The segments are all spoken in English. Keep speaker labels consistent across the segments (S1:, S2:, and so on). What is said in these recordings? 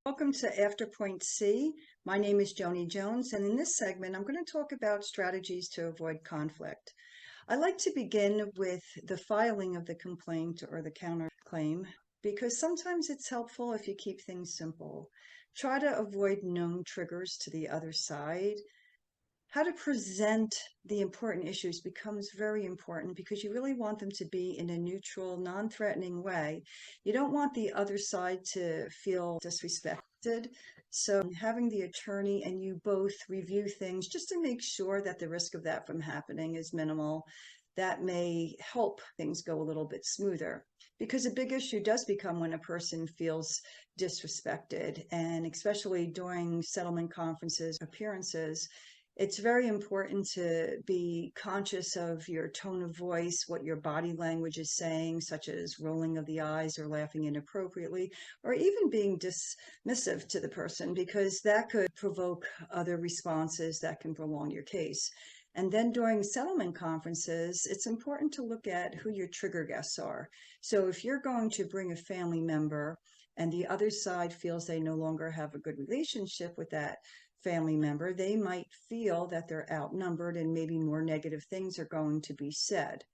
S1: Welcome to After Point C. My name is Joni Jones, and in this segment, I'm going to talk about strategies to avoid conflict. I like to begin with the filing of the complaint or the counterclaim because sometimes it's helpful if you keep things simple. Try to avoid known triggers to the other side. How to present the important issues becomes very important because you really want them to be in a neutral, non-threatening way. You don't want the other side to feel disrespected. So having the attorney and you both review things just to make sure that the risk of that from happening is minimal, that may help things go a little bit smoother. Because a big issue does become when a person feels disrespected, and especially during settlement conferences, appearances, it's very important to be conscious of your tone of voice, what your body language is saying, such as rolling of the eyes or laughing inappropriately, or even being dismissive to the person, because that could provoke other responses that can prolong your case. And then during settlement conferences, it's important to look at who your trigger guests are. So if you're going to bring a family member and the other side feels they no longer have a good relationship with that family member, they might feel that they're outnumbered and maybe more negative things are going to be said.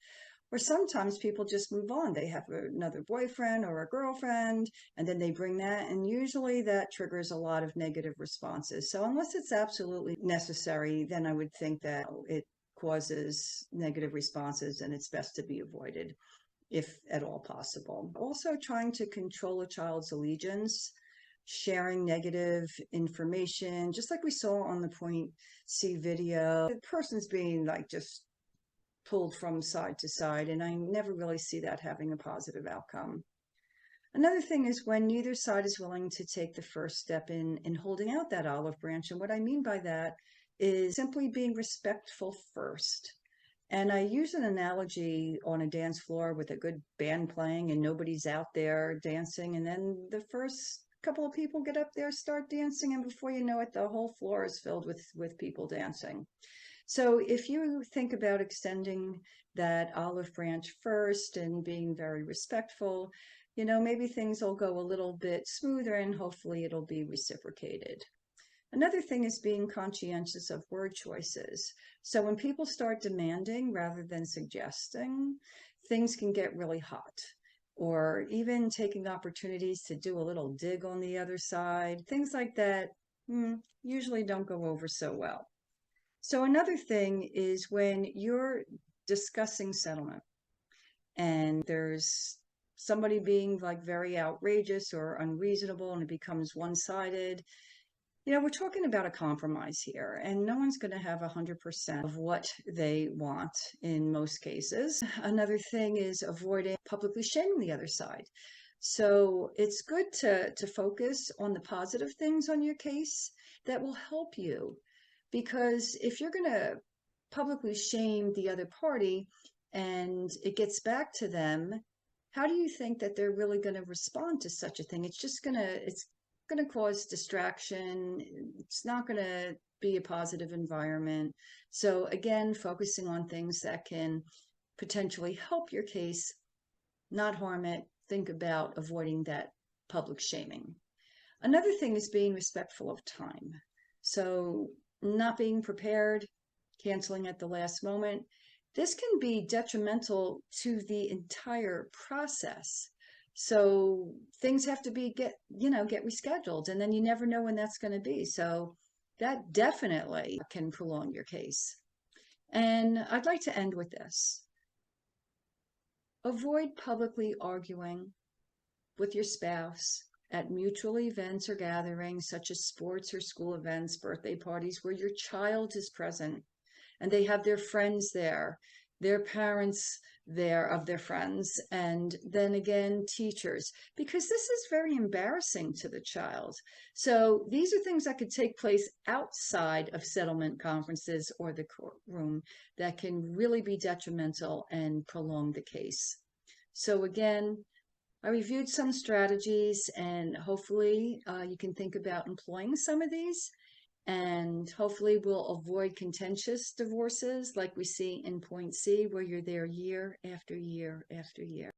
S1: Or sometimes people just move on. They have another boyfriend or a girlfriend, and then they bring that, and usually that triggers a lot of negative responses. So unless it's absolutely necessary, then I would think that it causes negative responses and it's best to be avoided if at all possible. Also, trying to control a child's allegiance, sharing negative information, just like we saw on the Point C video. The person's being like just pulled from side to side, and I never really see that having a positive outcome. Another thing is when neither side is willing to take the first step in holding out that olive branch. And what I mean by that is simply being respectful first. And I use an analogy on a dance floor with a good band playing and nobody's out there dancing. And then the first couple of people get up there, start dancing, and before you know it, the whole floor is filled with people dancing. So if you think about extending that olive branch first and being very respectful, maybe things will go a little bit smoother and hopefully it'll be reciprocated. Another thing is being conscientious of word choices. So when people start demanding rather than suggesting, things can get really hot. Or even taking opportunities to do a little dig on the other side, things like that usually don't go over so well. So another thing is when you're discussing settlement and there's somebody being like very outrageous or unreasonable and it becomes one-sided, we're talking about a compromise here, and no one's going to have 100% of what they want in most cases. Another thing is avoiding publicly shaming the other side. So it's good to focus on the positive things on your case that will help you. Because if you're going to publicly shame the other party and it gets back to them, how do you think that they're really going to respond to such a thing? It's going to cause distraction. It's not going to be a positive environment. So again, focusing on things that can potentially help your case, not harm it. Think about avoiding that public shaming. Another thing is being respectful of time. So not being prepared, canceling at the last moment. This can be detrimental to the entire process. So things have to get rescheduled, and then you never know when that's going to be. So that definitely can prolong your case. And I'd like to end with this. Avoid publicly arguing with your spouse at mutual events or gatherings such as sports or school events, birthday parties, where your child is present and they have their friends there, their parents there of their friends, and then again, teachers, because this is very embarrassing to the child. So these are things that could take place outside of settlement conferences or the courtroom that can really be detrimental and prolong the case. So again, I reviewed some strategies, and hopefully you can think about employing some of these. And hopefully we'll avoid contentious divorces like we see in point C, where you're there year after year after year.